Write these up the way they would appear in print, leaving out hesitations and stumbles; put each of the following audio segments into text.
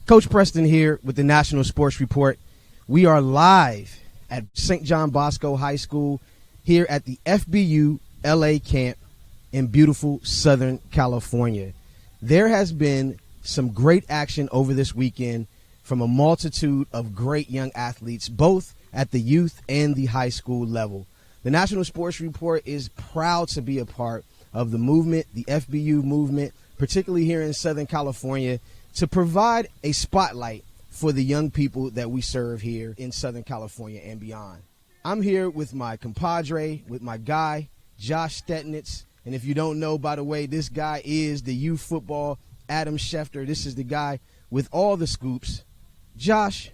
Coach Preston here with the National Sports Report. We are live at St. John Bosco High School here at the FBU LA camp in beautiful Southern California. There has been some great action over this weekend from a multitude of great young athletes, both at the youth and the high school level. The National Sports Report is proud to be a part of the movement, the FBU movement, particularly here in Southern California, to provide a spotlight for the young people that we serve here in Southern California and beyond. I'm here with my compadre, with my guy, Josh Stetnitz. And if you don't know, by the way, this guy is the youth football Adam Schefter. This is the guy with all the scoops. Josh,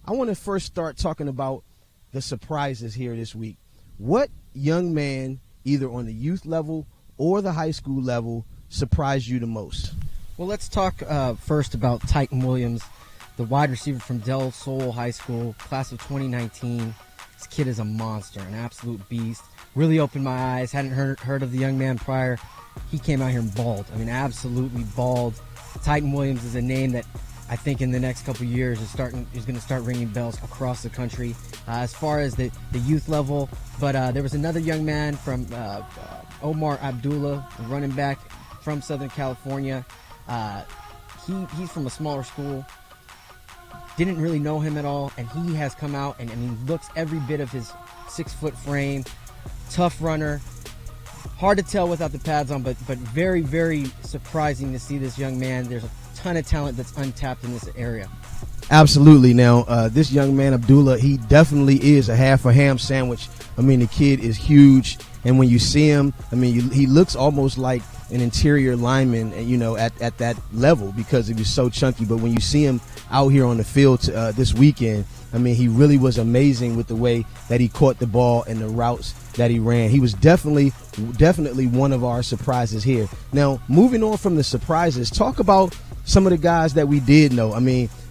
I want to first start talking about the surprises here this week. What young man, either on the youth level or the high school level, surprised you the most? Well, let's talk first about Titan Williams, the wide receiver from Del Sol High School, class of 2019. This kid is a monster, an absolute beast. Really opened my eyes. Hadn't heard of the young man prior. He came out here and balled. I mean, absolutely balled. Titan Williams is a name that I think in the next couple of years is going to start ringing bells across the country as far as the youth level. But there was another young man from Omar Abdullah, the running back from Southern California. He's from a smaller school. Didn't really know him at all, and he has come out and looks every bit of his 6-foot frame. Tough runner. Hard to tell without the pads on, but very, very surprising to see this young man. There's a ton of talent that's untapped in this area. Absolutely. Now, this young man, Abdullah, he definitely is a half a ham sandwich. I mean, the kid is huge, and when you see him, he looks almost like an interior lineman, at that level because he was so chunky. But when you see him out here on the field this weekend, he really was amazing with the way that he caught the ball and the routes that he ran. He was definitely one of our surprises here. Now, moving on from the surprises, talk about some of the guys that we did know.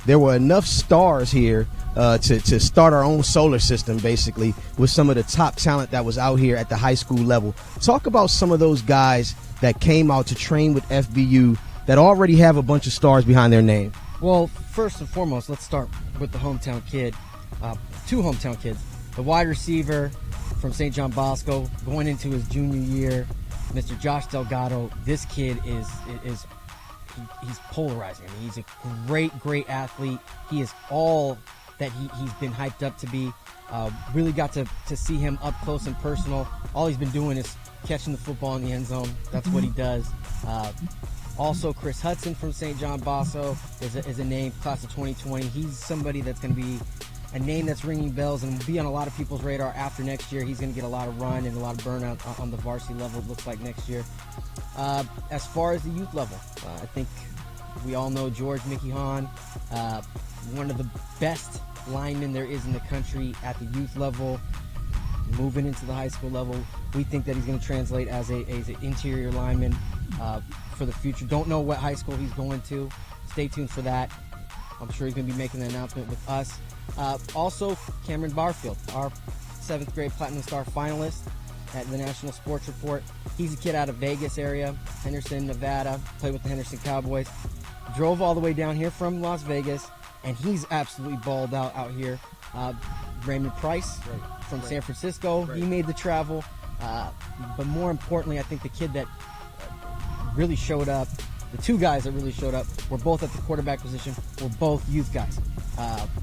There were enough stars here to start our own solar system, basically, with some of the top talent that was out here at the high school level. Talk about some of those guys that came out to train with FBU that already have a bunch of stars behind their name. Well, first and foremost, let's start with the hometown kid. Two hometown kids. The wide receiver from St. John Bosco, going into his junior year, Mr. Josh Delgado. This kid he's polarizing. He's a great athlete. He is all that he's been hyped up to be. Really got to see him up close and personal. All he's been doing is catching the football in the end zone. That's what he does. Also, Chris Hudson from St. John Bosco is a name, class of 2020. He's somebody that's going to be a name that's ringing bells and will be on a lot of people's radar after next year. He's going to get a lot of run and a lot of burnout on the varsity level, it looks like, next year. As far as the youth level, I think we all know George Mickey Hahn, one of the best linemen there is in the country at the youth level. Moving into the high school level, we think that he's going to translate as an interior lineman for the future. Don't know what high school he's going to. Stay tuned for that. I'm sure he's going to be making an announcement with us. Also, Cameron Barfield, our 7th grade Platinum Star finalist at the National Sports Report. He's a kid out of Vegas area, Henderson, Nevada, played with the Henderson Cowboys. Drove all the way down here from Las Vegas, and he's absolutely balled out here. Raymond Price from San Francisco, he made the travel. But more importantly, I think the kid that really showed up, the two guys that really showed up, were both at the quarterback position, were both youth guys.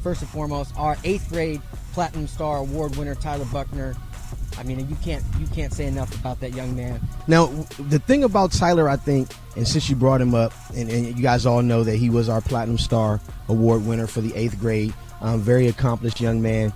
First and foremost, our 8th grade Platinum Star Award winner, Tyler Buckner. You can't say enough about that young man. Now, the thing about Tyler, I think, and since you brought him up, and you guys all know that he was our Platinum Star Award winner for the 8th grade, very accomplished young man.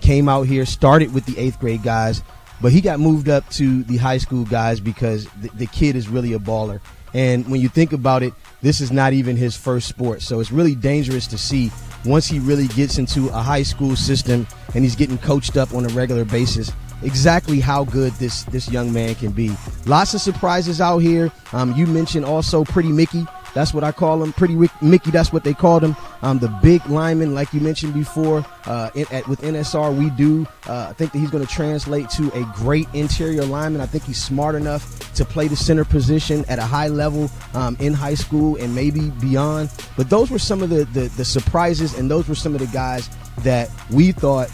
Came out here, started with the 8th grade guys, but he got moved up to the high school guys because the kid is really a baller. And when you think about it, this is not even his first sport. So it's really dangerous to see once he really gets into a high school system and he's getting coached up on a regular basis, exactly how good this young man can be. Lots of surprises out here. You mentioned also Pretty Mickey. That's what I call him. Pretty Mickey, that's what they called him. The big lineman, like you mentioned before, with NSR, we do think that he's going to translate to a great interior lineman. I think he's smart enough to play the center position at a high level in high school and maybe beyond. But those were some of the surprises, and those were some of the guys that we thought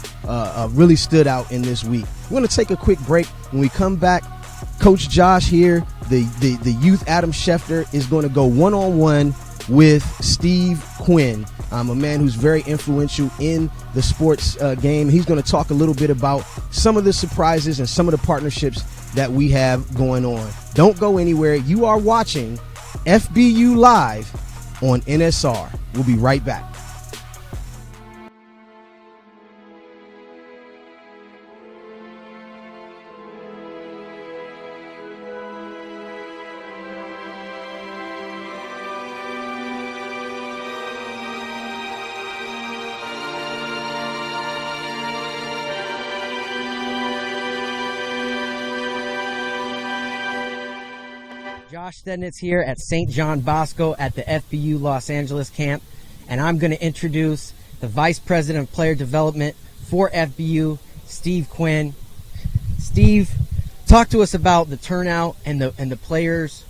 really stood out in this week. We're going to take a quick break. When we come back, Coach Josh here, the youth Adam Schefter, is going to go one-on-one with Steve Quinn, a man who's very influential in the sports game. He's going to talk a little bit about some of the surprises and some of the partnerships that we have going on. Don't go anywhere. You are watching FBU Live on NSR. We'll be right back. Josh Stednitz here at St. John Bosco at the FBU Los Angeles camp, and I'm going to introduce the Vice President of Player Development for FBU, Steve Quinn. Steve, talk to us about the turnout and the players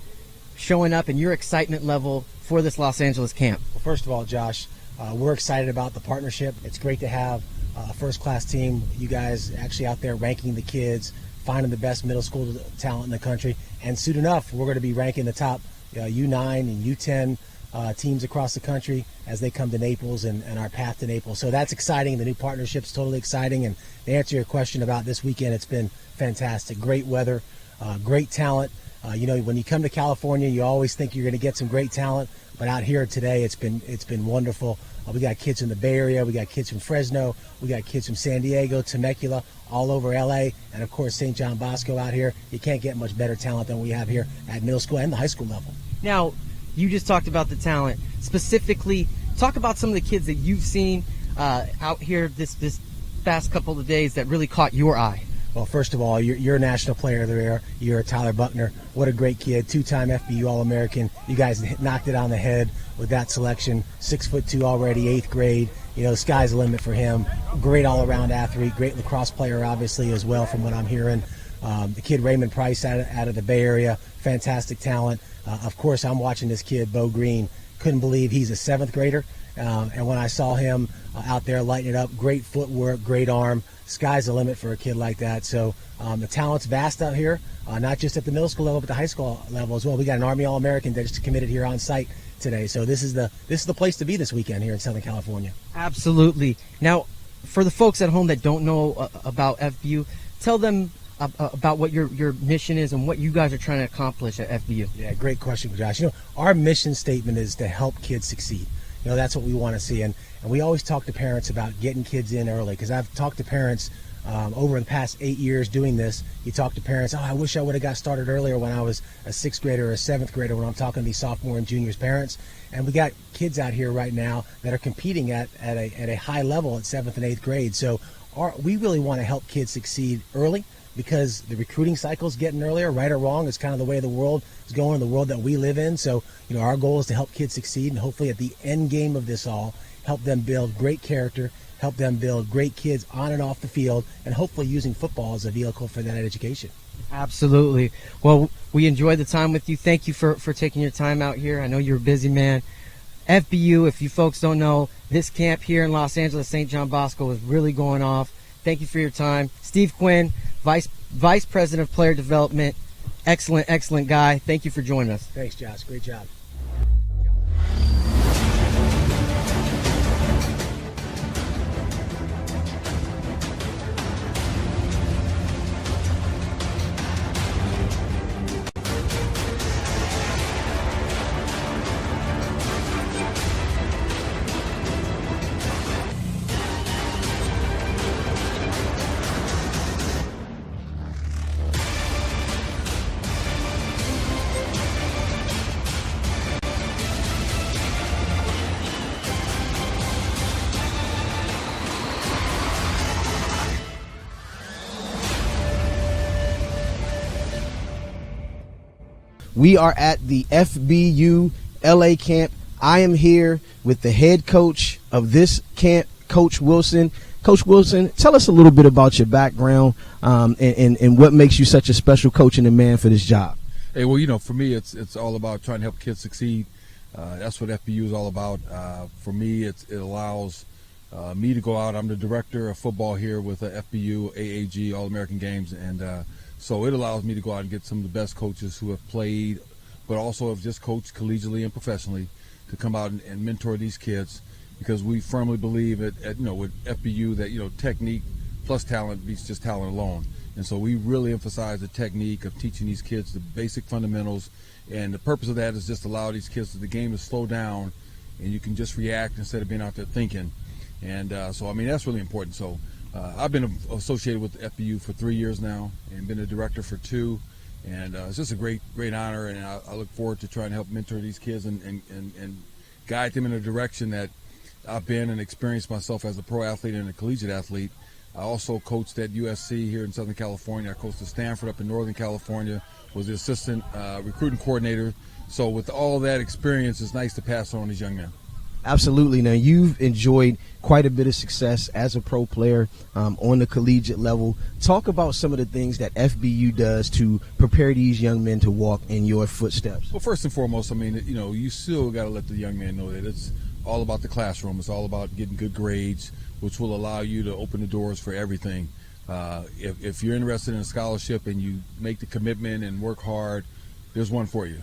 showing up and your excitement level for this Los Angeles camp. Well, first of all, Josh, we're excited about the partnership. It's great to have a first-class team. You guys actually out there ranking the kids, finding the best middle school talent in the country, and soon enough, we're going to be ranking the top U9 and U10 teams across the country as they come to Naples and our path to Naples. So that's exciting. The new partnership's totally exciting. And to answer your question about this weekend, it's been fantastic. Great weather, great talent. When you come to California, you always think you're going to get some great talent, but out here today, it's been wonderful. We got kids in the Bay Area, we got kids from Fresno, we got kids from San Diego, Temecula, all over LA, and of course St. John Bosco out here. You can't get much better talent than we have here at middle school and the high school level. Now, you just talked about the talent. Specifically, talk about some of the kids that you've seen out here this past couple of days that really caught your eye. Well, first of all, you're a national player of the year. You're Tyler Buckner. What a great kid, two-time FBU All-American. You guys knocked it on the head with that selection. 6'2" already, 8th grade. The sky's the limit for him. Great all-around athlete, great lacrosse player, obviously, as well, from what I'm hearing. The kid Raymond Price out of the Bay Area, fantastic talent. Of course, I'm watching this kid, Bo Green. Couldn't believe he's a 7th grader. And when I saw him out there lighting it up, great footwork, great arm. Sky's the limit for a kid like that. So the talent's vast out here, not just at the middle school level, but the high school level as well. We got an Army All-American that just committed here on site today. So this is the place to be this weekend here in Southern California. Absolutely. Now, for the folks at home that don't know about FBU, tell them about what your mission is and what you guys are trying to accomplish at FBU. Yeah, great question, Josh. Our mission statement is to help kids succeed. That's what we want to see. And we always talk to parents about getting kids in early, because I've talked to parents over the past 8 years doing this. You talk to parents, I wish I would have got started earlier when I was a 6th grader or a 7th grader, when I'm talking to these sophomore and juniors parents. And we got kids out here right now that are competing at a high level at 7th and 8th grade. So we really want to help kids succeed early, because the recruiting cycle is getting earlier, right or wrong. It's kind of the way the world is going, the world that we live in. So, our goal is to help kids succeed, and hopefully at the end game of this all, help them build great character, help them build great kids on and off the field, and hopefully using football as a vehicle for that education. Absolutely. Well, we enjoyed the time with you. Thank you for taking your time out here. I know you're a busy man. FBU, if you folks don't know, this camp here in Los Angeles, St. John Bosco, is really going off. Thank you for your time. Steve Quinn, Vice President of Player Development. Excellent guy. Thank you for joining us. Thanks, Josh. Great job. We are at the FBU LA camp. I am here with the head coach of this camp, Coach Wilson. Coach Wilson, tell us a little bit about your background and what makes you such a special coach and a man for this job. Hey, well, for me, it's all about trying to help kids succeed. That's what FBU is all about. For me, it allows me to go out. I'm the director of football here with FBU, AAG, All-American Games, and so it allows me to go out and get some of the best coaches who have played, but also have just coached collegiately and professionally, to come out and mentor these kids, because we firmly believe with FBU that technique plus talent beats just talent alone. And so we really emphasize the technique of teaching these kids the basic fundamentals, and the purpose of that is just allow these kids the game to slow down, and you can just react instead of being out there thinking. And so that's really important. So I've been associated with FBU for 3 years now, and been a director for 2, and it's just a great honor, and I look forward to trying to help mentor these kids and guide them in a direction that I've been and experienced myself as a pro athlete and a collegiate athlete. I also coached at USC here in Southern California. I coached at Stanford up in Northern California, was the assistant recruiting coordinator. So with all that experience, it's nice to pass on these young men. Absolutely. Now, you've enjoyed quite a bit of success as a pro player on the collegiate level. Talk about some of the things that FBU does to prepare these young men to walk in your footsteps. Well, first and foremost, you still got to let the young man know that it's all about the classroom. It's all about getting good grades, which will allow you to open the doors for everything. If you're interested in a scholarship and you make the commitment and work hard, there's one for you.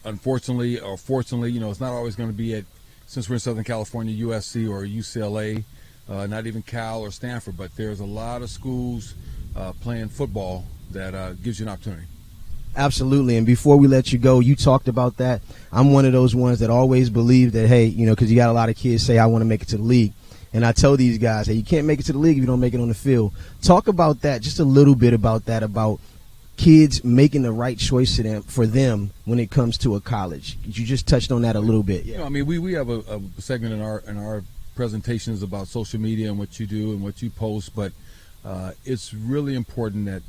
Unfortunately or fortunately, it's not always going to be since we're in Southern California, USC or UCLA, not even Cal or Stanford, but there's a lot of schools playing football that gives you an opportunity. Absolutely. And before we let you go, you talked about that. I'm one of those ones that always believe that, hey, because you got a lot of kids say, I want to make it to the league. And I tell these guys, hey, you can't make it to the league if you don't make it on the field. Talk about that, just a little bit about that, about kids making the right choice for them when it comes to a college. You just touched on that a little bit. Yeah. We have a segment in our presentations about social media and what you do and what you post, but it's really important that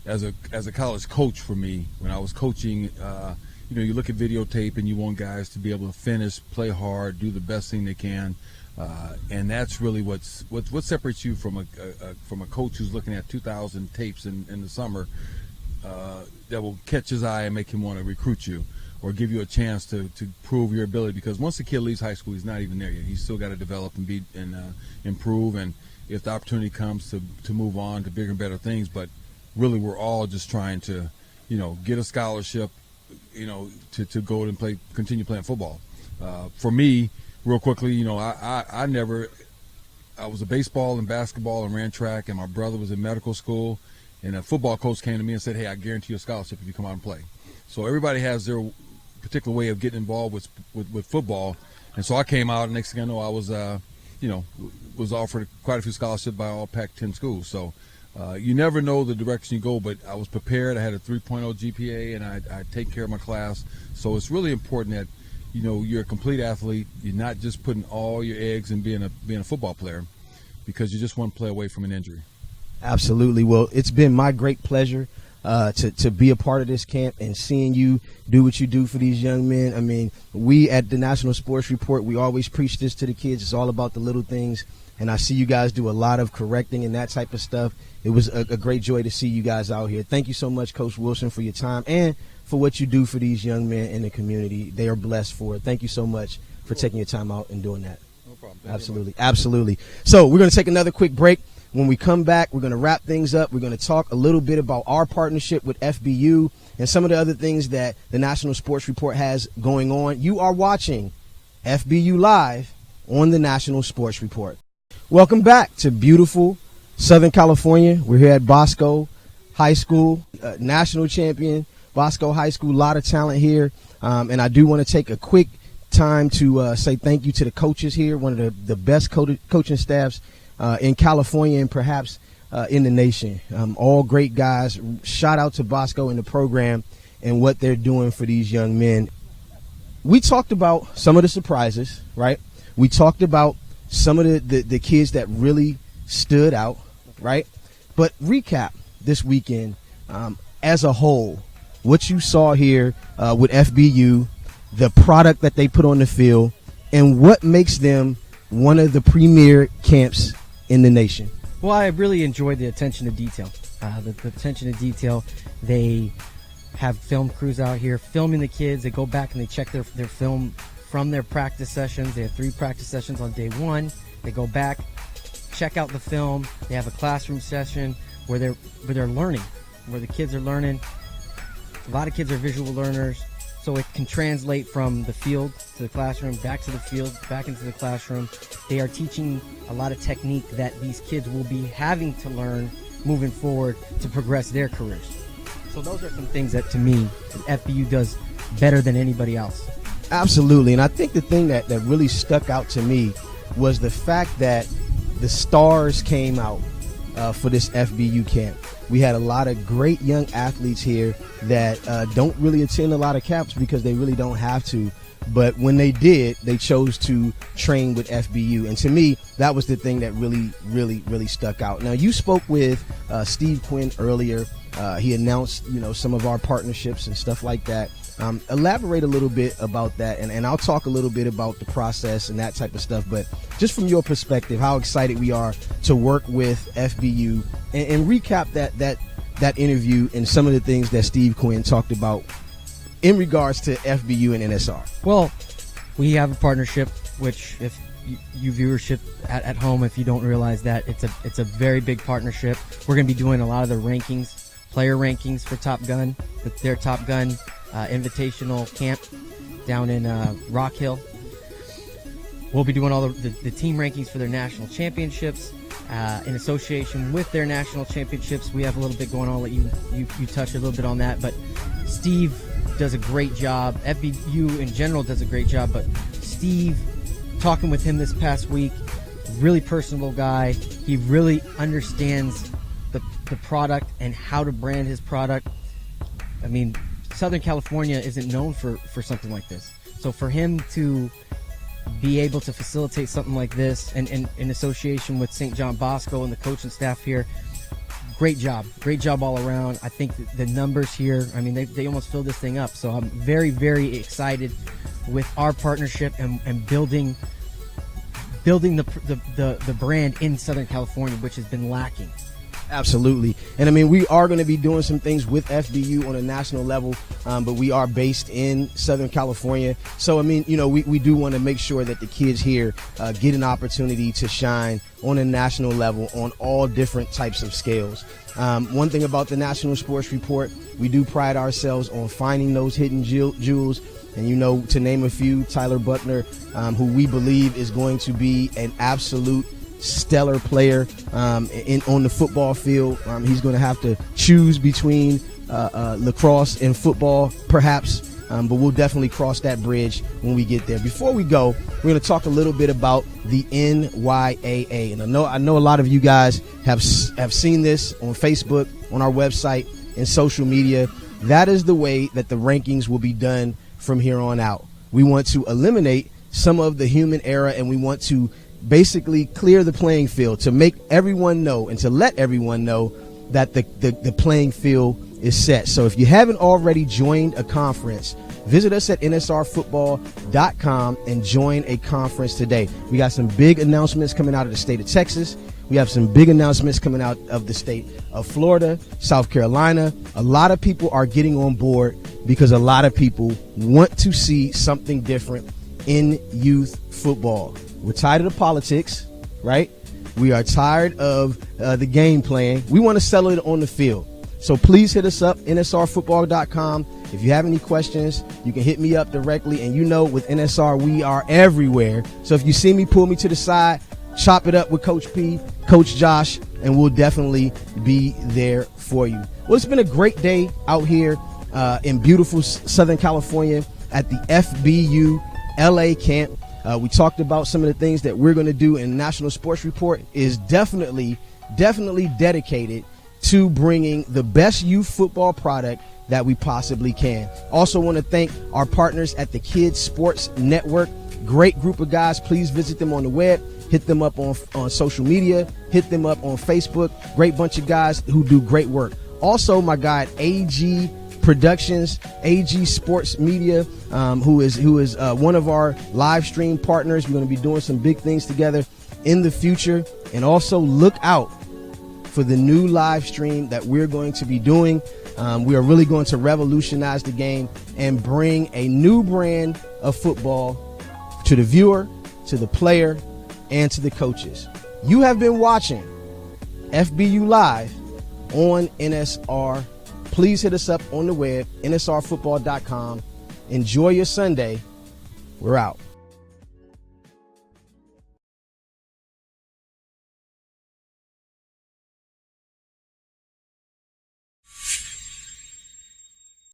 as a college coach, for me, when I was coaching, you look at videotape and you want guys to be able to finish, play hard, do the best thing they can, and that's really what separates you from a coach who's looking at 2,000 tapes in the summer that will catch his eye and make him want to recruit you or give you a chance to prove your ability. Because once the kid leaves high school, he's not even there yet. He's still got to develop and improve, and if the opportunity comes to move on to bigger and better things, but really, we're all just trying to, get a scholarship, to go and continue playing football. For me, real quickly, I was a baseball and basketball and ran track, and my brother was in medical school, and a football coach came to me and said, hey, I guarantee you a scholarship if you come out and play. So everybody has their particular way of getting involved with football, and so I came out, and next thing I know, I was, was offered quite a few scholarships by all Pac-10 schools. So you never know the direction you go, but I was prepared. I had a 3.0 GPA, and I take care of my class. So it's really important that you're a complete athlete. You're not just putting all your eggs in being a football player, because you just want to play away from an injury. Absolutely. Well, it's been my great pleasure to be a part of this camp and seeing you do what you do for these young men. We at the National Sports Report, we always preach this to the kids. It's all about the little things. And I see you guys do a lot of correcting and that type of stuff. It was a great joy to see you guys out here. Thank you so much, Coach Wilson, for your time and for what you do for these young men in the community. They are blessed for it. Thank you so much for taking your time out and doing that. No problem. Absolutely. So we're going to take another quick break. When we come back, we're going to wrap things up. We're going to talk a little bit about our partnership with FBU and some of the other things that the National Sports Report has going on. You are watching FBU Live on the National Sports Report. Welcome back to beautiful Southern California. We're here at Bosco High School, national champion, Bosco High School. A lot of talent here. And I do want to take a quick time to say thank you to the coaches here, one of the best coaching staffs in California and perhaps in the nation. All great guys. Shout out to Bosco and the program and what they're doing for these young men. We talked about some of the surprises, right? We talked about some of the kids that really stood out, right? But recap this weekend as a whole, what you saw here with FBU the product that they put on the field, and what makes them one of the premier camps in the nation? Well, I really enjoyed the attention to detail. The attention to detail. They have film crews out here filming the kids. They go back and they check their film from their practice sessions. They have 3 practice sessions on day 1. They go back, check out the film. They have a classroom session where they're learning, where the kids are learning. A lot of kids are visual learners, so it can translate from the field to the classroom, back to the field, back into the classroom. They are teaching a lot of technique that these kids will be having to learn moving forward to progress their careers. So those are some things that, to me, FBU does better than anybody else. Absolutely. And I think the thing that really stuck out to me was the fact that the stars came out for this FBU camp. We had a lot of great young athletes here that don't really attend a lot of camps because they really don't have to. But when they did, they chose to train with FBU. And to me, that was the thing that really stuck out. Now, you spoke with Steve Quinn earlier. He announced, some of our partnerships and stuff like that. Elaborate a little bit about that, and I'll talk a little bit about the process and that type of stuff. But just from your perspective, how excited we are to work with FBU, and recap that interview and some of the things that Steve Quinn talked about in regards to FBU and NSR. Well, we have a partnership, which if you viewership at home, if you don't realize that, it's a very big partnership. We're going to be doing a lot of the rankings, player rankings for Top Gun, their Top Gun Invitational Camp down in Rock Hill. We'll be doing all the team rankings for their national championships. In association with their national championships, we have a little bit going on. I'll let you touch a little bit on that. But Steve does a great job. FBU in general does a great job. But Steve, talking with him this past week, really personable guy. He really understands the product and how to brand his product. I mean, Southern California isn't known for something like this. So for him to be able to facilitate something like this, and in association with St. John Bosco and the coaching staff here, great job all around. I think the numbers here, I mean, they almost filled this thing up. So I'm very, very excited with our partnership and building the brand in Southern California, which has been lacking. Absolutely. And I mean, we are going to be doing some things with FBU on a national level, but we are based in Southern California. So, I mean, we do want to make sure that the kids here get an opportunity to shine on a national level on all different types of scales. One thing about the National Sports Report, we do pride ourselves on finding those hidden jewels. And, to name a few, Tyler Buckner, who we believe is going to be an absolute stellar player on the football field. He's going to have to choose between lacrosse and football, perhaps, but we'll definitely cross that bridge when we get there. Before we go, we're going to talk a little bit about the NYAA, and I know a lot of you guys have seen this on Facebook, on our website, and social media. That is the way that the rankings will be done from here on out. We want to eliminate some of the human error, and we want to basically clear the playing field to make everyone know and to let everyone know that the playing field is set. So if you haven't already joined a conference, visit us at nsrfootball.com and join a conference today. We got some big announcements coming out of the state of Texas. We have some big announcements coming out of the state of Florida, South Carolina. A lot of people are getting on board because a lot of people want to see something different in youth football. We're tired of the politics, right? We are tired of the game plan. We want to settle it on the field. So please hit us up, nsrfootball.com. If you have any questions, you can hit me up directly. And with NSR, we are everywhere. So if you see me, pull me to the side, chop it up with Coach P, Coach Josh, and we'll definitely be there for you. Well, it's been a great day out here in beautiful Southern California at the FBU LA camp. We talked about some of the things that we're going to do, and National Sports Report is definitely dedicated to bringing the best youth football product that we possibly can. Also want to thank our partners at the Kids Sports Network. Great group of guys. Please visit them on the web. Hit them up on social media. Hit them up on Facebook. Great bunch of guys who do great work. Also, my guy AG Productions, AG Sports Media, who is one of our live stream partners. We're going to be doing some big things together in the future. And also look out for the new live stream that we're going to be doing. We are really going to revolutionize the game and bring a new brand of football to the viewer, to the player, and to the coaches. You have been watching FBU Live on NSR. Please hit us up on the web, nsrfootball.com. Enjoy your Sunday. We're out.